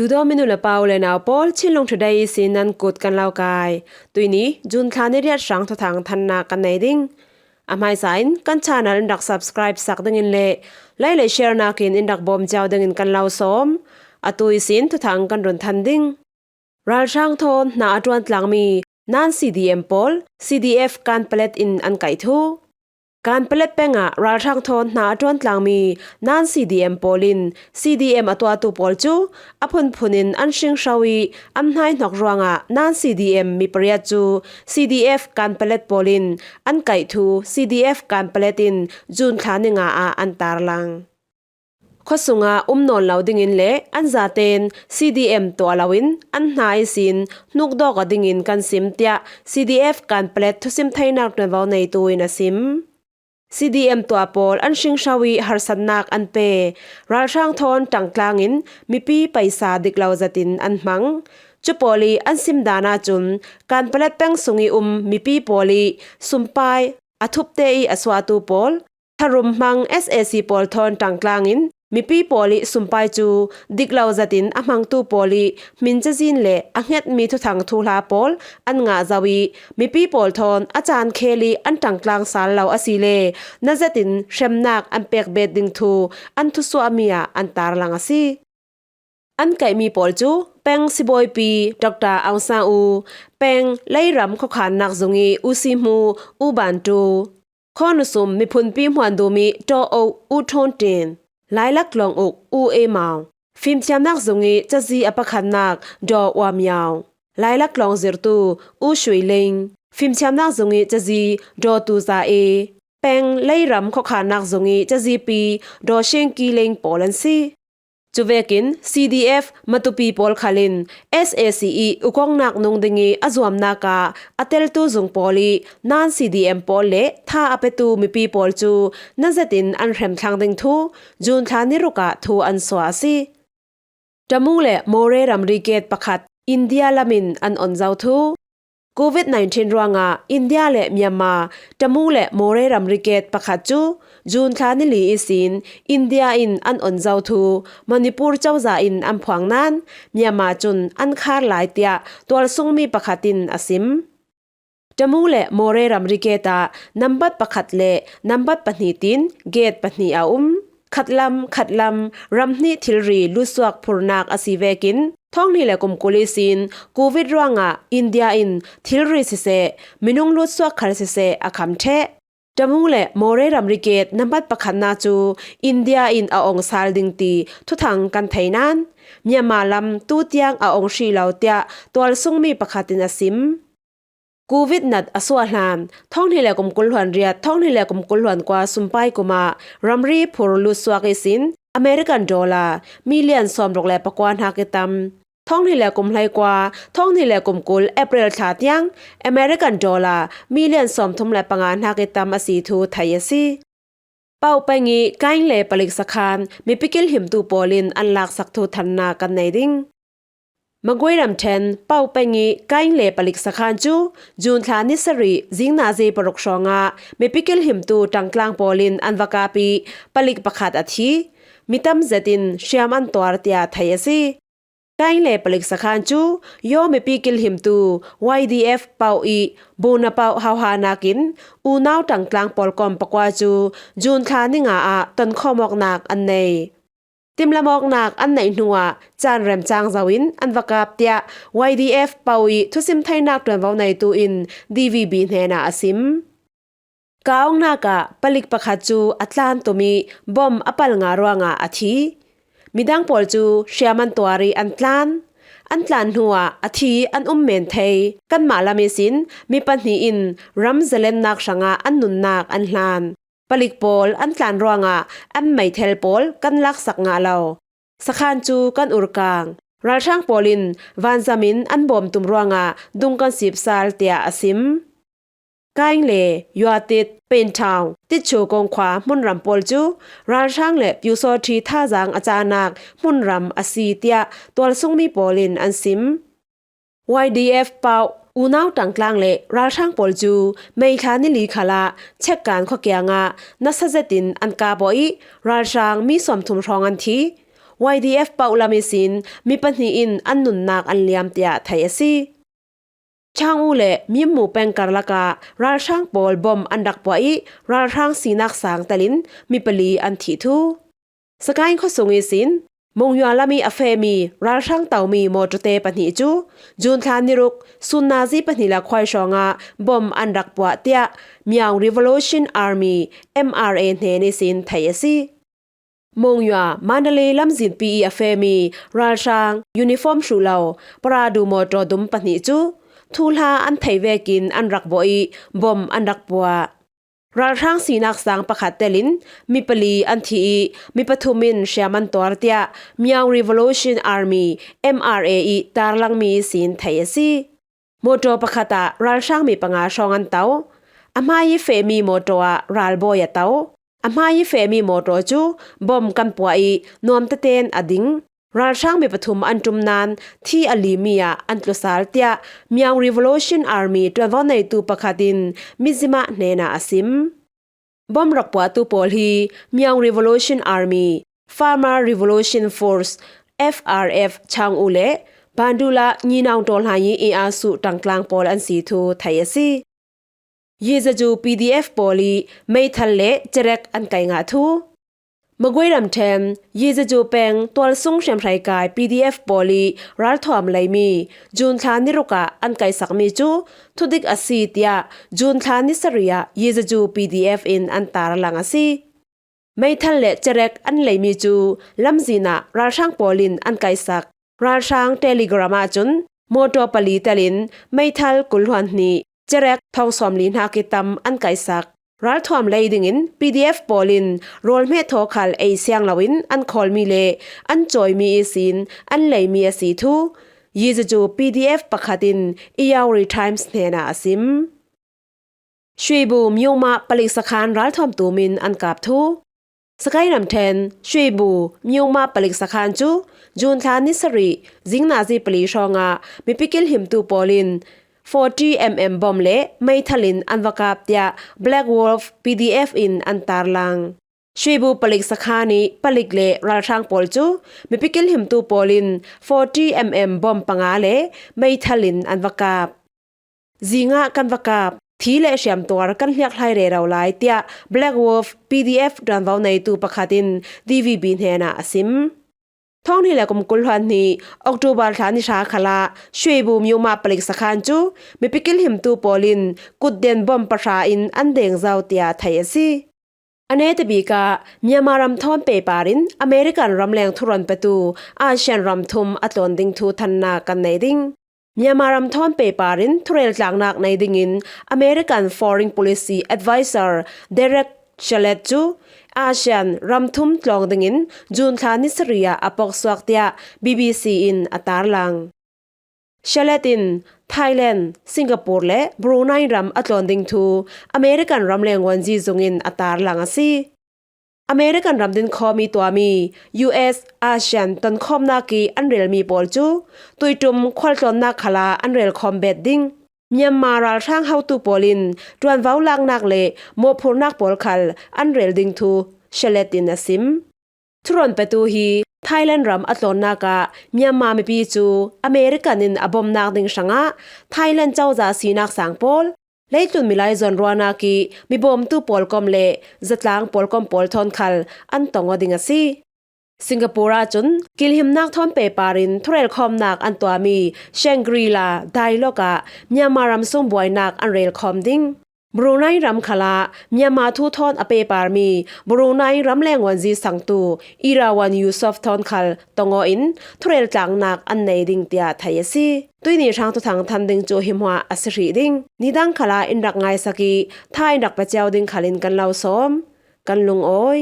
ดูดอมินุละเปาเลยนาวปอลชิลงทุดายสินันกดกันเล่ากายตุยนี้จุนคาเนเรียสังททางทันนากันในดิ้งอามายสายกันชานันดัก subscribe สักดังอินเล่ไล่เลยแชร์นากินอินดักบอมเจ้าดังอินกันเล่าซ้อมอตุยสินททางกันรุนทันดิ้งรัลช่างทนนาอจวนหลังมีนัน CDM ปอล CDF การเปล็ดอินอันไก่ทูการเปล็ดเป็งะรัลช่างทนนาจวนหลังมีนัน CDM ปอลิน CDM อตัวตุปอลจูอพุนพุนินอันชิงชาวีอันไห้นกรวงะนัน CDM มีเปรียจู CDF การเปล็ดปอลินอันไก่ทู CDF การเปล็ดอินจูนขานิงาอันตาร์ลังข้อสุงานอนเหลาดิ่งอินเล่อันซาเตน CDM ตัวลาวินอันนายสินนุกดอกดิ่งอินกันซิมเตีย CDF การเปล็ดทุสิมไทยนักในวันในตัวอินซิมCDM ตัวปอลอันชิงชาวีฮาร์สันนักอันเปรัลช่างทอนจังกลางอินมีปีไปซาดิกลาวจัตินอันมังจุปอลีอันซิมดานาจุนการเปล็ดแป้งสุงีมีปีปอลีสุมไปอทุบเตอีอสวาตูปอลทารุมมัง SAC ปอลทอนจังกลางอินมีปีปอลีสุมไปจูดิกลาวจัตินอมังตูปอลีมินจะจินเล่อังเฮดมีทุทังทูลาปอลอันงาจาวีมีปีปอลทอนอาจารย์เคลีอันจังกลางสารลาวอสิเลนาจัตินเชมนักอันเปกเบดดิงทูอันทุสวามียอันตาร์ลังอสิอันไก่มีปอลจูเป็งสิบอยปีดร.อังซาอูเป็งไล่รำข้อขานนักจงีอุซิมูอุบันตูข้อนุสมมีพุนปีหวนดูมีโตโออุทอนเตนลายลักลองอกอูเอมาวฟิล์มเทียมนักจงีจะจีอปะคันนักดอวามยาวลายลักลองเซรตูอูชวยเลงฟิล์มเทียมนักจงีจะจีดอตูซาเอเป็งไล่รำข้อขานักจงีจะจีปีดอเชงกีเลงปอลันซีจูเวกิน CDF มาตุปีปอลคาลิน SACE อุกองนักนงดิงีอจวมนากาอเตลตูจงปอลีนัน CDM ปอลเล่ท่าอเปตูมีปีปอลจูนันเซตินอันเรมทางดิงทูจูนทานิรุกะทูอันสวาซีจมูเล่โมเรรัมริเกตประคัดอินเดียลามินอันอ่อนเจ้าทูCOVID-19 รวงอินเดียและเมียนมาจมูเล่โมเรรัมริเกตประคัดจูจูนคานิลีอิสินอินเดียอินอันอ่อนเจ้าทูมณิปุรเจ้าจาอินอันพวางนั้นเมียนมาจุนอันคาร์หลายเตียตัวซุงมีประคัตินอสิมจมูเล่โมเรรัมริเกตานัมบัดประคัดเล่นัมบัดปนีตินเกตปนีอาขัดลำรำนี่ทิลรีลุสวกพูรนักอสิเวกินท้องนี่แหละกุมกุลิสินโควิดรวงอินเดียอินทิลรีสิเซมินุงลุสวกคาร์สิเซอาคัมเทจมูเล่โมเรรัมริเกตนับบัดประคันนาจูอินเดียอินอาองซาลดิงตีทุทังกันไทยนั้นเมียมาลำตูเตียงอาองชีเหลาเตียตัวซุงมีประคัตินสิมโควิดนัดอสวาลามท้องนี่แหละกุมกุลหวนเรียดท้องนี่แหละกุมกุลหวนกว่าสุมไปกุมารัมรีพูรลุสวากิสินอเมริกันดอลลาร์มิเลียนซอมรกแลปกวานฮากิตัมท้องนี่แหละกุมไลกว่าท้องนี่แหละกุมกุลเอเปริลชาติยังอเมริกันดอลลาร์มิเลียนซอมทุมแลปงานฮากิตัมอสีทูไทยซีเป้าไปงี้ไกลเล่ปลิกสคานมีปิกิลหิมตูปอลินอันหลักสักทูทันนากันในดิ้งมังกวยรำเทนเป้าไปงี้ไกลเล่ปลิกสคานจูนคลานิสรีจิงนาเจปรกชองามีปิกิลหิมตูจังกลางปอลินอันวกาปีปลิกประคัดอาทิมิตัมเจตินเชียมันตัวเตียไทยซีไกลเล่ปลิกสคานโยมีปิกิลหิมตู YDF เป้าอีบูนาเป้าฮาวฮานากินอูนาวจังกลางปอลกอมปกวาจูนคลานิงาตันข้อมอกนักอันในติมละมอกนักอันไหนหนัวจานแรมจางจาวินอันวกาบเตีย YDF เป้าอีทุสิมไทยนักตัวเว้าในตูอิน DVB เนนาอสิมกาวงนากะปลิกประคัดจูอัตลานตุมีบอมอปัลงารวงอาทิมิดังปอลจูเชียมันตัวรีอันตลานหัวอาทิอันเมนเทยกันมาลาเมสินมีปัญหาอินรัมเซเลนนักชงาอันนุนนักอันลานปลิกปอลอันตลานรวงอันไม่เทลปอลกันลักสักงาเลาสขานจูกันอุรกางรัลช่างปอลินวันซามินอันบอมตุมรวงดุงกันสิบซาลเตียอสิมไกลเล่ยัวติดเป็นทาวติดโชกงขวามุนรำปอลจูรัลช่างเล็บยูโซทีท่าจางอาจารย์นักมุนรำอสีเตียตัวซุงมีปอลินอันสิม YDF เป้าอูนาวตังกลางเล่รัลช่างปอลจูไม่คานิลีคาลาเช็คการข้อเกียงนัสเซตินอันกาบอยรัลช่างมีสมทุมรองอันที YDF paulamisin mi panhi in annun nak an liam tia thai asi chang ule mi mu pengkar laka ral thang pol bom andak poi ral thang sinak sang talin mi pali an thi thu sakai kho sungi sin mongya lami afemi ral thang tawmi motote pani chu jun than niruk sunnazi pani la khwai shonga bom andak pwa tia miao revolution army MRA ne ni sin thai asi mongya mandalay lamzin pi afemi ral thang uniform shulaw paradu moto dum pani chu thulha an thaivekin an rakboi bom an rakpwa ral thang sinak sang pakhat telin mi pali an thi mi pathumin shaman tortia miao revolution army MRA tarlang mi sin thai asi moto pakhata ral thang mi panga shongan taw amai femi moto a ral boya taw amai femi moto chu bom kan puai nom ta ten ading ral thang mi pathum antum nan thi alimia antlusal tia miao revolution army twavonai tu pakhatin mizima nena asim bom rakpwa tu pol hi miao revolution army farmer revolution force FRF chang ule bandula nyinaw tol hai e asu tangtlang pol an si thu thai asi yezaju PDF poli mai thalle cherek an kai nga thu magwairam them yezaju peng tol sung shem thai kai PDF poli ral thom laimi jun thlan ni ruka an kai sakmi chu thudik asi tia jun thlan ni saria yezaju PDF in an tar lang asi mai thalle cherek an laimi chu lamzina ral thang polin an kai sak ral thang telegrama chun moto pali talin mai thal kulhwan ni cherek thong somlin hakitam an kai sak ral thom leiding in PDF polin rol me thokhal ei siang lawin an khol mi le an choi mi isin an lei mi asi thu yizaju PDF pakhatin Iyauri Times nena asim shwebu myoma palik sakhan ral thom tumin an kap thu sakai ram then shwebu myoma palik sakhan chu jun thlan ni sari jingna ji pali shonga mi pikil him tu polin 40mm bom le mai thalin anwakap tia Black Wolf PDF in antarlang shwebu palik sakhani palik le ral thang pol chu mi pikil him tu polin 40mm bom panga le mai thalin anwakap zinga kanwakap thile syam tor kan hliak hlai re raw lai tia Black Wolf PDF danwaw nei tu pakhatin DVB hena asim thong ni la kum kulhan ni October thani sha khala shwebu myuma palik sakhan chu mi pikil him tu polin kudden bom pasha in andeng zaw tia thai asi ane te bika myamaram thom pe parin American ramleng thuron petu Asian ram thum atlon ding thu thanna kan nei ding myamaram thom pe parin thurel tlangnak nei ding in American Foreign Policy Advisor Derek Chalet chu Asian ramthum tlong dingin jun thani saria apok swaktia BBC in atarlang Shalatin Thailand Singapore le Brunei ram atlon ding thu American ramleng wanji zungin atarlang asi American ramdin khomi tuami US Asian ton khomna ki anrel mi pol chu tuitum khwalton na khala anrel khom bedding Myanmar ral thang how to polin tuan vau lang nak le mo phurnak pol khal anrel ding thu shaletin asim thuron petu hi Thailand ram atlon naka Myanmar mi pi chu American in abom nak ding sanga Thailand chawza sinak sang pol leitun milai zon ruana ki mi bom tu pol kom le zatlang pol kom pol thon khal an tongo ding asi Singapore chun kilhim nak thom pe parin thurel khom nak an toami Shangri-La Dialoga Myanmaram sum boy nak an rel khom ding Brunei ram khala Myanmar thu thon ape parmi Brunei ram lengwan ji sangtu Irawan Yusof thon khal tongo in thurel tlang nak an nei ding tia thai asi tuini thang tu thang than ding chu himwa asri ding nidang khala in rak ngai saki thai rak pa chaw ding khalin kan lau som kan lung oi